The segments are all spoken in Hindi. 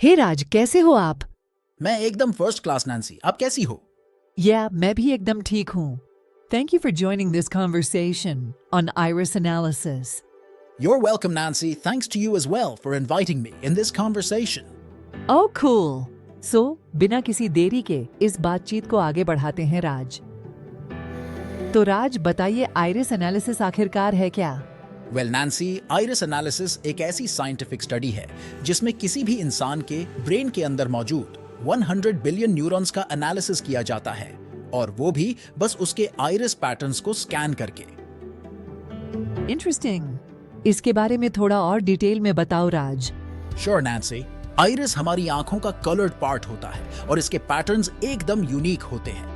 हे राज, कैसे हो आप? मैं एकदम फर्स्ट क्लास नैन्सी, आप कैसी हो? मैं भी एकदम ठीक हूँ. Thank you for joining this conversation on iris analysis. You're welcome, Nancy. Thanks to you as well for inviting me in this conversation. Oh, cool. So, बिना किसी देरी के इस बातचीत को आगे बढ़ाते हैं राज. तो राज, बताइए आइरिस एनालिसिस आखिरकार है क्या? Well, Nancy, iris analysis एक ऐसी साइंटिफिक स्टडी है जिसमें किसी भी इंसान के ब्रेन के अंदर मौजूद 100 बिलियन न्यूरॉन्स का एनालिसिस किया जाता है, और वो भी बस उसके आइरिस पैटर्न्स को स्कैन करके. इंटरेस्टिंग. इसके बारे में थोड़ा और डिटेल में बताओ राज. Sure, Nancy. आइरिस हमारी आंखों का कलर्ड पार्ट होता है और इसके पैटर्न्स एकदम यूनिक होते हैं.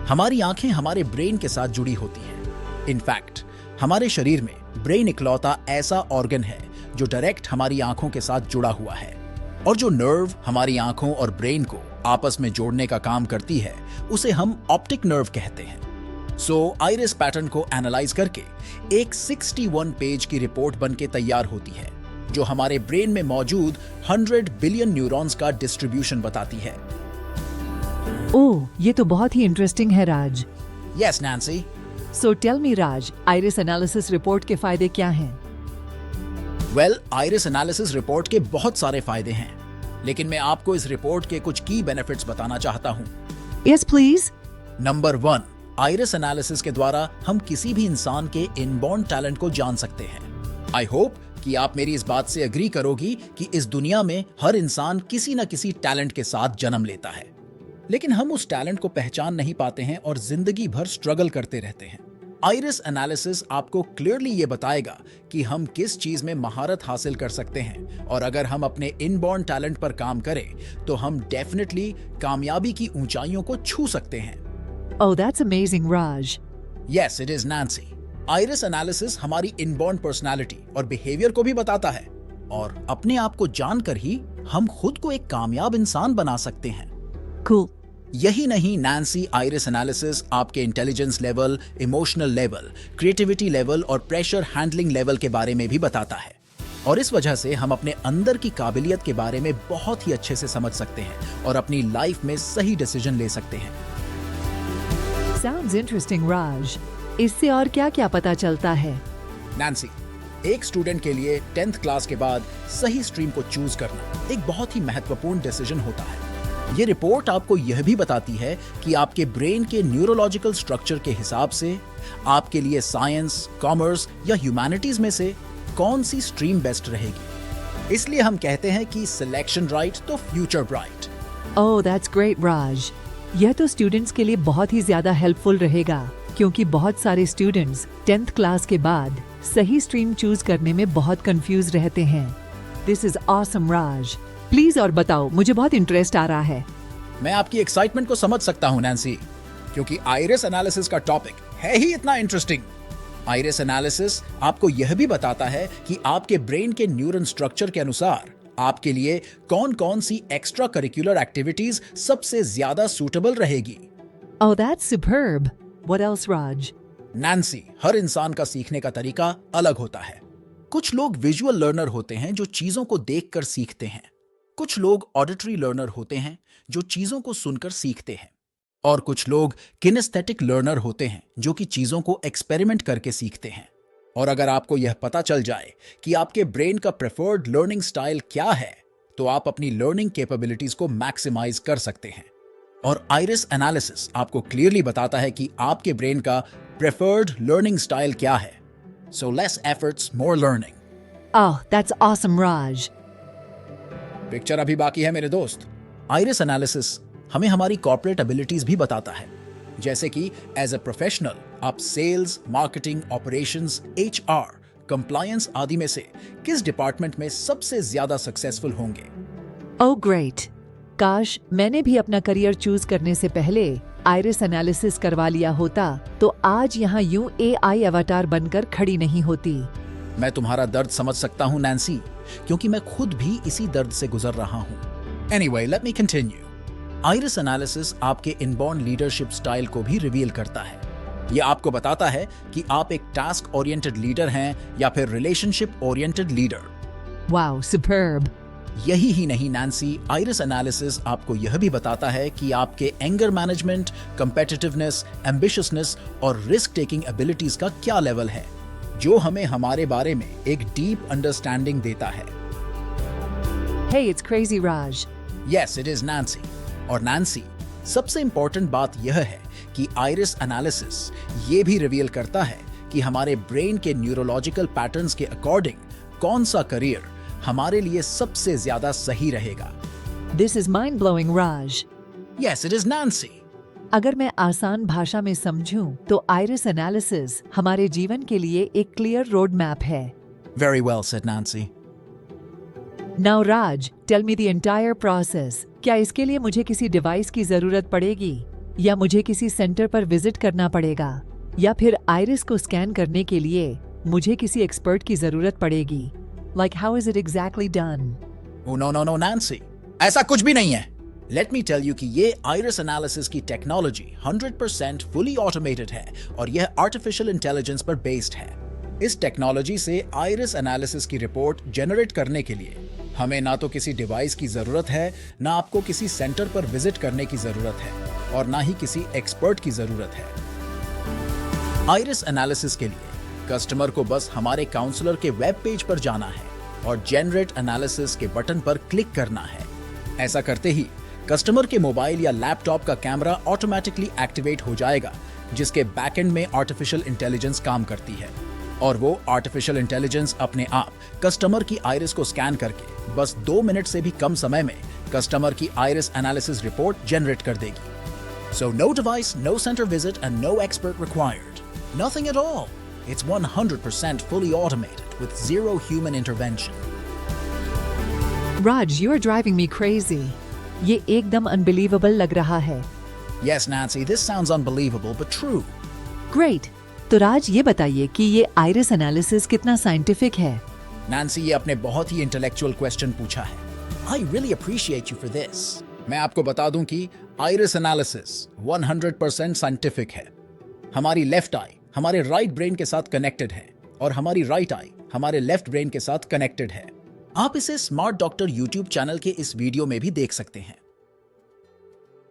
हमारी आंखें हमारे ब्रेन के साथ जुड़ी होती हैं. इनफैक्ट हमारे शरीर में ब्रेन इकलौता ऐसा ऑर्गन है जो डायरेक्ट हमारी आंखों के साथ जुड़ा हुआ है, और जो नर्व हमारी आंखों और ब्रेन को आपस में जोड़ने का काम करती है उसे हम ऑप्टिक नर्व कहते हैं. सो आइरिस पैटर्न को एनालाइज करके एक 61 पेज की रिपोर्ट बन के तैयार होती है जो हमारे ब्रेन में मौजूद 100 बिलियन न्यूरॉन्स का डिस्ट्रीब्यूशन बताती है. ओह, ये तो बहुत ही इंटरेस्टिंग है Raj. Yes Nancy. So tell me Raj, iris analysis report के फायदे क्या हैं? वेल, आइरिस एनालिसिस रिपोर्ट के बहुत सारे फायदे हैं, लेकिन मैं आपको इस रिपोर्ट के कुछ की बेनिफिट्स बताना चाहता हूँ. Yes please. Number 1, iris analysis के द्वारा हम किसी भी इंसान के इनबॉर्न टैलेंट को जान सकते हैं. आई होप कि आप मेरी इस बात से एग्री करोगी कि इस दुनिया में हर इंसान किसी न किसी टैलेंट के साथ जन्म लेता है, लेकिन हम उस टैलेंट को पहचान नहीं पाते हैं और जिंदगी भर स्ट्रगल करते रहते हैं. आइरिस एनालिसिस आपको क्लियरली ये बताएगा कि हम किस चीज में महारत हासिल कर सकते हैं, और अगर हम अपने इनबॉर्न टैलेंट पर काम करें तो हम डेफिनेटली कामयाबी की ऊंचाइयों को छू सकते हैं. Oh, that's amazing Raj. Yes, it is Nancy. Iris analysis हमारी इनबॉर्न पर्सनालिटी और बिहेवियर को भी बताता है, और अपने आप को जानकर ही हम खुद को एक कामयाब इंसान बना सकते हैं. Cool. यही नहीं, नैन्सी, आइरिस एनालिसिस आपके intelligence level, emotional level, creativity level और प्रेशर हैंडलिंग लेवल के बारे में भी बताता है, और इस वजह से हम अपने अंदर की काबिलियत के बारे में बहुत ही अच्छे से समझ सकते हैं और अपनी लाइफ में सही डिसीजन ले सकते हैं. Sounds interesting, राज. इससे और क्या क्या पता चलता है? नैन्सी, एक स्टूडेंट के लिए 10th क्लास के बाद सही स्ट्रीम को चूज करना एक बहुत ही महत्वपूर्ण डिसीजन होता है. ये रिपोर्ट आपको यह भी बताती है कि आपके ब्रेन के न्यूरोलॉजिकल स्ट्रक्चर के हिसाब से आपके लिए साइंस, कॉमर्स या ह्यूमैनिटीज में से कौन सी स्ट्रीम बेस्ट रहेगी. इसलिए हम कहते हैं कि सिलेक्शन राइट तो future bright. Oh, that's great Raj. यह तो स्टूडेंट्स के लिए बहुत ही ज्यादा हेल्पफुल रहेगा, क्योंकि बहुत सारे स्टूडेंट्स 10th क्लास के बाद सही स्ट्रीम चूज करने में बहुत कंफ्यूज रहते हैं. This is awesome Raj. Please और बताओ, मुझे बहुत इंटरेस्ट आ रहा है. मैं आपकी एक्साइटमेंट को समझ सकता हूं नैन्सी, क्योंकि आइरिस एनालिसिस का टॉपिक है ही इतना इंटरेस्टिंग. आइरिस एनालिसिस आपको यह भी बताता है कि आपके ब्रेन के न्यूरल स्ट्रक्चर के अनुसार आपके लिए कौन कौन सी एक्स्ट्रा करिकुलर एक्टिविटीज सबसे ज्यादा सूटेबल रहेगी. Oh, that's superb. What else Raj? Nancy, हर इंसान का सीखने का तरीका अलग होता है. कुछ लोग विजुअल लर्नर होते हैं जो चीजों को देखकर सीखते हैं. कुछ लोग ऑडिटरी लर्नर होते हैं जो चीजों को सुनकर सीखते हैं, और कुछ लोग किनेस्थेटिक लर्नर होते हैं जो कि चीजों को एक्सपेरिमेंट करके सीखते हैं. और अगर आपको यह पता चल जाए कि आपके ब्रेन का प्रेफर्ड लर्निंग स्टाइल क्या है, तो आप अपनी लर्निंग कैपेबिलिटीज को मैक्सिमाइज कर सकते हैं. और आइरिस एनालिसिस आपको क्लियरली बताता है कि आपके ब्रेन का प्रेफर्ड लर्निंग स्टाइल क्या है. So less efforts, more learning. Oh, that's awesome Raj. Picture अभी बाकी है मेरे दोस्त. आइरिस एनालिसिस हमें हमारी कॉर्पोरेट एबिलिटीज भी बताता है, जैसे कि एज अ प्रोफेशनल आप sales, marketing, operations, HR, compliance आदि में से किस डिपार्टमेंट में सबसे ज्यादा सक्सेसफुल होंगे. Oh great. काश मैंने भी अपना करियर चूज करने से पहले आइरिस एनालिसिस करवा लिया होता, तो आज यहाँ यूं AI अवतार बनकर खड़ी नहीं होती. मैं तुम्हारा दर्द समझ सकता हूँ नैन्सी, क्योंकि मैं खुद भी इसी दर्द से गुजर रहा हूँ. Anyway, let me continue. Iris analysis आपके इनबॉर्न लीडरशिप स्टाइल को भी रिवील करता है. यह आपको बताता है कि आप एक टास्क ओरिएंटेड लीडर हैं या फिर relationship oriented leader. Wow, superb. यही ही नहीं नैन्सी, आइरिस एनालिसिस आपको यह भी बताता है कि आपके एंगर मैनेजमेंट, कंपेटिटिवनेस, एम्बिशियसनेस और रिस्क टेकिंग एबिलिटीज का क्या लेवल है, जो हमें हमारे बारे में एक डीप अंडरस्टैंडिंग देता है। Hey, it's crazy, Raj. Yes, it is Nancy. और नैन्सी, सबसे इंपॉर्टेंट बात यह है कि आइरिस एनालिसिस ये भी रिवील करता है कि हमारे ब्रेन के न्यूरोलॉजिकल पैटर्न्स के अकॉर्डिंग कौन सा करियर हमारे लिए सबसे ज्यादा सही रहेगा। This is mind-blowing, Raj. Yes, it is Nancy. अगर मैं आसान भाषा में समझूं, तो आइरिस एनालिसिस हमारे जीवन के लिए एक क्लियर रोड मैप है। Very well said, Nancy. Now, Raj, tell me the entire process. क्या इसके लिए मुझे किसी डिवाइस की जरूरत पड़ेगी, या मुझे किसी सेंटर पर विजिट करना पड़ेगा, या फिर आइरिस को स्कैन करने के लिए मुझे किसी एक्सपर्ट की जरूरत पड़ेगी? Like, how is it exactly done? Oh, no, Nancy. ऐसा कुछ भी नहीं है। Let me tell you कि ये आइरिस एनालिसिस की टेक्नोलॉजी 100% फुली ऑटोमेटेड है और यह आर्टिफिशियल इंटेलिजेंस पर बेस्ड है। इस टेक्नोलॉजी से आइरिस एनालिसिस की रिपोर्ट जनरेट करने के लिए हमें ना तो किसी डिवाइस की जरूरत है, ना आपको किसी सेंटर पर विजिट करने की जरूरत है, और ना ही किसी एक्सपर्ट की जरूरत है। आइरिस एनालिसिस के लिए कस्टमर को बस हमारे काउंसलर के वेब पेज पर जाना है और जनरेट एनालिसिस के बटन पर क्लिक करना है। ऐसा करते ही कस्टमर के मोबाइल या लैपटॉप का कैमरा ऑटोमेटिकली एक्टिवेट हो जाएगा, जिसके बैकएंड में आर्टिफिशियल इंटेलिजेंस काम करती है, और वो आर्टिफिशियल इंटेलिजेंस अपने आप कस्टमर की आइरिस को स्कैन करके बस 2 मिनट से भी कम समय में कस्टमर की आइरिस एनालिसिस रिपोर्ट जनरेट कर देगी। So no device, no center visit and no expert required. Nothing at all. It's 100% fully automated with zero human intervention. Raj, you are driving me crazy. ये एकदम अनबिलीवेबल लग रहा है। Yes, Nancy, this sounds unbelievable but true. Great. तो राज, ये बताइए कि ये आइरिस एनालिसिस कितना साइंटिफिक है? नैन्सी, ये आपने बहुत ही इंटेलेक्चुअल क्वेश्चन पूछा है। I really appreciate you for this. मैं आपको बता दूं कि आइरिस एनालिसिस 100% साइंटिफिक है। हमारी लेफ्ट आई हमारे राइट ब्रेन के साथ कनेक्टेड है और हमारी राइट आई हमारे लेफ्ट ब्रेन के साथ कनेक्टेड है। आप इसे स्मार्ट डॉक्टर यूट्यूब चैनल के इस वीडियो में भी देख सकते हैं।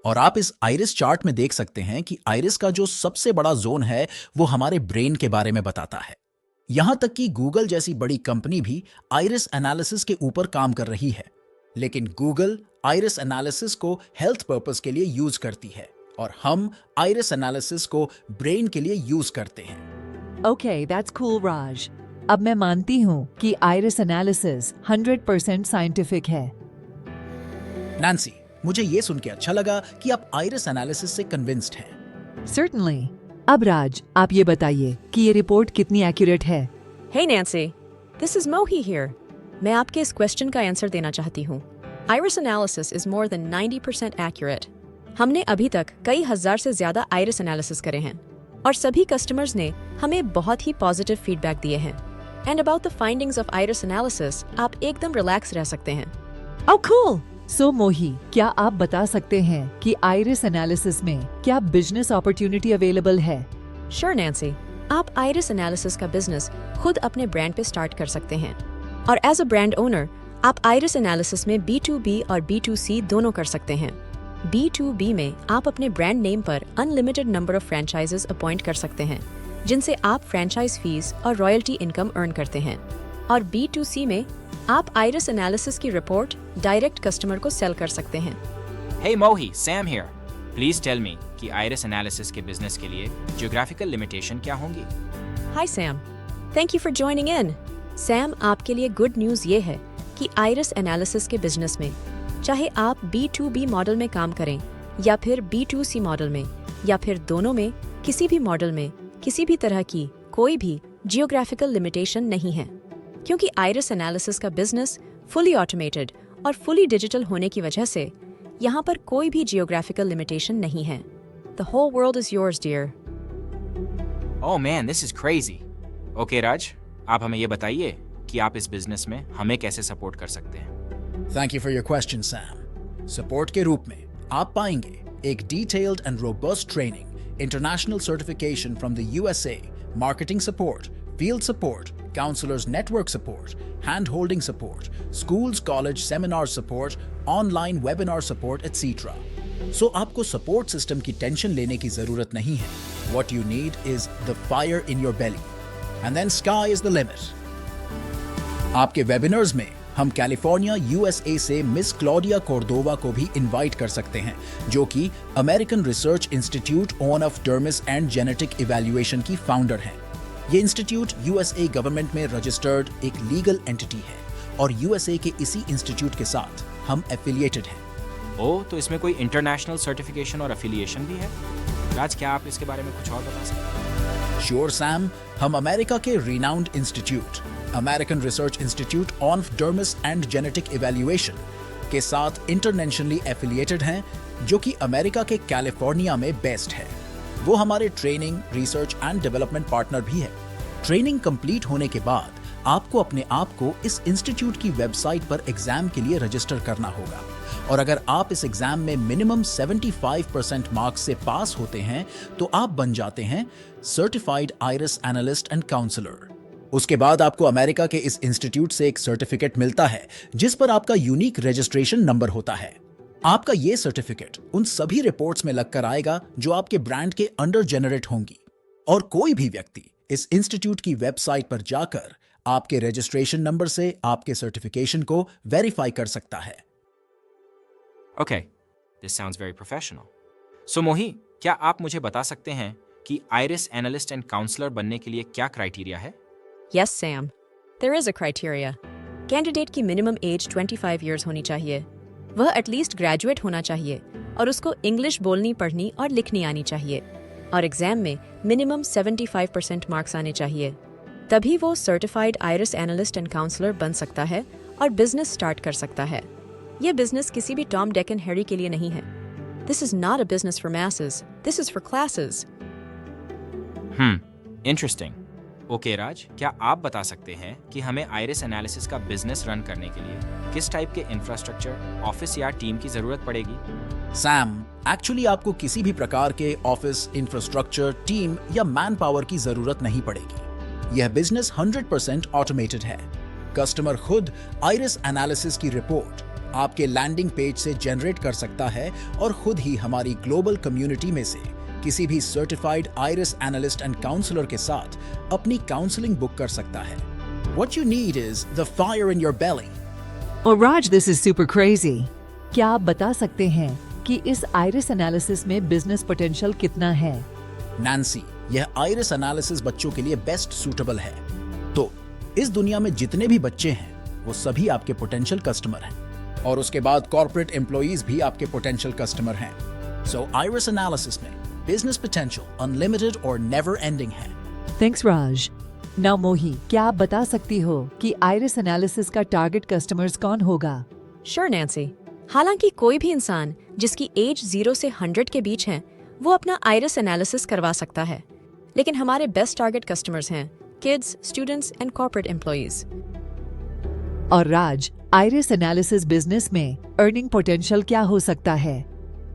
और आप इस आइरिस चार्ट में देख सकते हैं कि आइरिस का जो सबसे बड़ा जोन है वो हमारे ब्रेन के बारे में बताता है। यहां तक कि गूगल जैसी बड़ी कंपनी भी आइरिस एनालिसिस के ऊपर काम कर रही है, लेकिन गूगल आइरिस एनालिसिस को हेल्थ पर्पस के लिए यूज करती है और हम आइरिस एनालिसिस को ब्रेन के लिए यूज करते हैं। Okay, that's cool, Raj. अब मैं मानती हूँ कि आइरिस एनालिसिस 100% साइंटिफिक है। नैन्सी, मुझे ये सुन के अच्छा लगा कि आप आइरिस एनालिसिस से कन्विंस्ड हैं। Certainly. अब राज, आप ये बताइए कि ये रिपोर्ट कितनी एक्यूरेट है? Hey Nancy, this is Mohi here. मैं आपके इस क्वेश्चन का आंसर देना चाहती हूँ। Iris analysis is more than 90% accurate. हमने अभी तक कई हजार से ज्यादा आइरिस एनालिसिस करे हैं और सभी कस्टमर्स ने हमें बहुत ही पॉजिटिव फीडबैक दिए हैं। And about the findings of iris analysis, आप एकदम रिलैक्स रह सकते हैं। Oh, cool. So मोही, क्या आप बता सकते हैं कि आइरिस एनालिसिस में क्या बिजनेस अपॉर्चुनिटी अवेलेबल है? Sure Nancy, आप आइरिस एनालिसिस का बिजनेस खुद अपने ब्रांड पे स्टार्ट कर सकते हैं और एज अ ब्रांड ओनर आप आइरिस एनालिसिस में B2B और B2C दोनों कर सकते हैं। B2B में आप अपने ब्रांड नेम पर unlimited number of franchises appoint कर सकते हैं, जिनसे आप फ्रेंचाइज फीस और रॉयल्टी इनकम अर्न करते हैं। और B2C में आप आइरिस एनालिसिस की रिपोर्ट डायरेक्ट कस्टमर को सेल कर सकते हैं। Hey Mohi, Sam here. Please tell me कि आइरिस एनालिसिस के बिजनेस के लिए जियोग्राफिकल लिमिटेशन क्या होंगी? Hi Sam, thank you for joining in. Sam, आपके लिए गुड न्यूज़ ये है कि आइरिस एनालिसिस के बिजनेस में चाहे आप B2B मॉडल में काम करें या फिर B2C मॉडल में या फिर दोनों में, किसी भी मॉडल में किसी भी तरह की कोई भी जियोग्राफिकल लिमिटेशन नहीं है, क्योंकि आइरिस एनालिसिस का बिजनेस फुली ऑटोमेटेड और फुली डिजिटल होने की वजह से यहाँ पर कोई भी जियोग्राफिकल लिमिटेशन नहीं है। The whole world is yours, dear. Oh man, this is crazy. Okay राज, आप हमें ये बताइए कि आप इस बिजनेस में हमें कैसे सपोर्ट कर सकते हैं? Thank you for your question, Sam. Support के रूप में आप पाएंगे एक detailed and robust training, international certification from the USA, marketing support, field support, counselors network support, hand-holding support, schools college seminar support, online webinar support etc. So आपको support system की tension लेने की जरूरत नहीं है. What you need is the fire in your belly. And then sky is the limit. आपके webinars में हम कैलिफोर्निया USA से मिस क्लॉडिया कोर्डोवा को भी इनवाइट कर सकते हैं, जो कि American research institute of dermis and genetic evaluation की फाउंडर हैं. ये इंस्टीट्यूट USA गवर्नमेंट में रजिस्टर्ड एक लीगल एंटिटी है और USA के इसी इंस्टीट्यूट के साथ हम एफिलिएटेड हैं. ओह, तो इसमें कोई इंटरनेशनल सर्टिफिकेशन और एफिलिएशन भी है? राज, क्या आप इसके बारे में कुछ और बता सकते हैं? श्योर सैम, हम अमेरिका के renowned institute American research institute of dermis and genetic evaluation के साथ इंटरनेशनली एफिलिएटेड हैं, जो कि अमेरिका के कैलिफोर्निया में बेस्ड है. वो हमारे training, research and development partner भी है. ट्रेनिंग कंप्लीट होने के बाद आपको अपने आप को इस इंस्टीट्यूट की वेबसाइट पर एग्जाम के लिए रजिस्टर करना होगा और अगर आप इस एग्जाम में मिनिमम 75% मार्क्स से पास होते हैं तो आप बन जाते हैं certified iris analyst and counsellor. उसके बाद आपको अमेरिका के इस इंस्टीट्यूट से एक सर्टिफिकेट मिलता है जिस पर आपका यूनिक रजिस्ट्रेशन नंबर होता है. आपका ये सर्टिफिकेट उन सभी रिपोर्ट्स में लगकर आएगा जो आपके ब्रांड के अंडर जेनरेट होंगी और कोई भी व्यक्ति इस इंस्टीट्यूट की वेबसाइट पर जाकर आपके रजिस्ट्रेशन नंबर से आपके सर्टिफिकेशन को वेरीफाई कर सकता है. Okay, this sounds very professional. So मोही, क्या आप मुझे बता सकते हैं कि आइरिस एनालिस्ट एंड काउंसलर बनने के लिए क्या क्राइटेरिया है? Yes, Sam. There is a criteria. Candidate की मिनिमम एज 25 years होनी चाहिए. वह एटलीस्ट ग्रेजुएट होना चाहिए और उसको इंग्लिश बोलनी, पढ़नी और लिखनी आनी चाहिए और एग्जाम में मिनिमम 75% मार्क्स आने चाहिए. तभी वो certified iris analyst and counsellor बन सकता है और बिजनेस स्टार्ट कर सकता है. ये बिजनेस किसी भी टॉम, डिक एंड हैरी के लिए नहीं है. This is not a business for masses. This is for classes. Interesting. Okay Raj, क्या आप बता सकते हैं कि हमें आइरिस एनालिसिस का बिजनेस रन करने के लिए किस टाइप के इंफ्रास्ट्रक्चर, ऑफिस या टीम की जरूरत पड़ेगी? सैम, एक्चुअली आपको किसी भी प्रकार के ऑफिस, इंफ्रास्ट्रक्चर, टीम या मैन पावर की जरूरत नहीं पड़ेगी. यह बिजनेस 100% ऑटोमेटेड है. कस्टमर खुद आइरिस एनालिसिस की रिपोर्ट आपके लैंडिंग पेज से जनरेट कर सकता है और खुद ही हमारी ग्लोबल कम्युनिटी में से किसी भी certified iris analyst and counsellor के साथ अपनी काउंसलिंग बुक कर सकता है. What you need is the fire in your belly. Oh Raj, this is super crazy. क्या आप बता सकते हैं कि इस आइरिस एनालिसिस में बिजनेस पोटेंशियल कितना है? नैन्सी, यह आइरिस एनालिसिस बच्चों के लिए बेस्ट सूटेबल है. तो इस दुनिया में जितने भी बच्चे हैं वो सभी आपके पोटेंशियल कस्टमर हैं और उसके बाद कॉर्पोरेट एम्प्लॉइज भी आपके पोटेंशियल कस्टमर हैं. सो आइरिस एनालिसिस में बिजनेस पोटेंशियल अनलिमिटेड और नेवर एंडिंग है. Thanks Raj. Now मोही, क्या आप बता सकती हो कि आइरिस एनालिसिस का टारगेट कस्टमर्स कौन होगा? Sure, Nancy. हालांकि कोई भी इंसान जिसकी एज 0 से 100 के बीच है, वो अपना आइरिस एनालिसिस करवा सकता है. लेकिन हमारे बेस्ट टारगेट कस्टमर्स हैं kids, students and corporate employees. और राज, आइरिस एनालिसिस बिजनेस में अर्निंग पोटेंशियल क्या हो सकता है?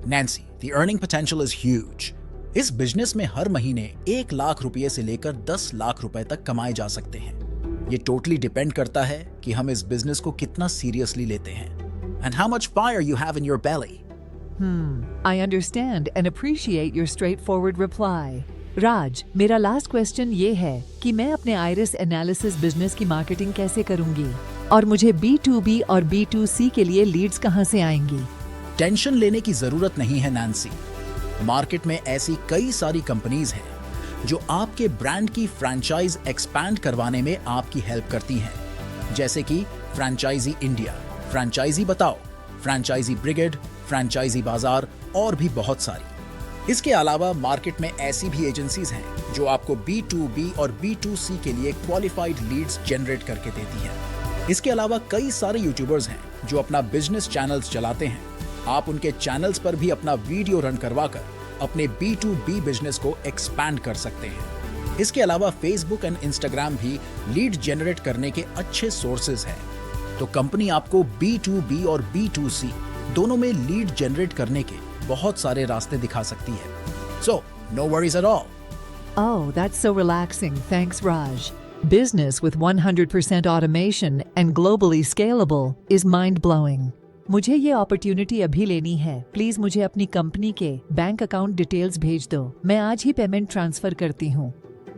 Nancy, the earning potential is huge. इस बिजनेस में हर महीने 1 लाख रुपए से लेकर 10 लाख रुपए तक कमाए जा सकते हैं. ये टोटली डिपेंड करता है कि हम इस बिजनेस को कितना सीरियसली लेते हैं. And how much fire you have in your belly. I understand and appreciate your straightforward reply. राज, मेरा लास्ट क्वेश्चन ये है कि मैं अपने आइरिस एनालिसिस बिजनेस की मार्केटिंग कैसे करूंगी और मुझे B2B और B2C के लिए लीड्स कहां से आएंगी? टेंशन लेने की जरूरत नहीं है नैन्सी. मार्केट में ऐसी कई सारी कंपनीज हैं जो आपके ब्रांड की फ्रैंचाइज एक्सपैंड करवाने में आपकी हेल्प करती हैं, जैसे कि फ्रैंचाइजी इंडिया, फ्रैंचाइजी बताओ, फ्रैंचाइजी ब्रिगेड, फ्रैंचाइजी बाजार और भी बहुत सारी. इसके अलावा मार्केट में ऐसी भी एजेंसीज हैं जो आपको B2B और B2C के लिए क्वालिफाइड लीड्स जनरेट करके देती हैं. इसके अलावा कई सारे यूट्यूबर्स हैं जो अपना बिजनेस चैनल्स चलाते हैं. आप उनके चैनल्स पर भी अपना वीडियो रन करवाकर अपने B2B बिजनेस को एक्सपैंड कर सकते हैं. इसके अलावा फेसबुक एंड इंस्टाग्राम भी लीड जनरेट करने के अच्छे सोर्सेज हैं. तो कंपनी आपको B2B और B2C दोनों में लीड जनरेट करने के बहुत सारे रास्ते दिखा सकती है. So no worries at all. Oh, that's so relaxing. Thanks Raj. Business with 100% automation and globally scalable is mind-blowing. मुझे ये अपॉर्चुनिटी अभी लेनी है। प्लीज मुझे अपनी कंपनी के बैंक अकाउंट डिटेल्स भेज दो। मैं आज ही पेमेंट ट्रांसफर करती हूँ।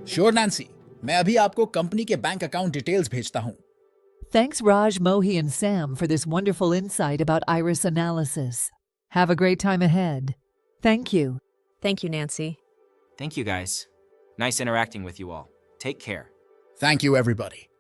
श्योर नैन्सी, मैं अभी आपको कंपनी के बैंक अकाउंट डिटेल्स भेजता हूँ। Thanks Raj, Mohi and Sam for this wonderful insight about iris analysis. Have a great time ahead. Thank you. Thank you, Nancy. Thank you, guys. Nice interacting with you all. Take care. Thank you, everybody.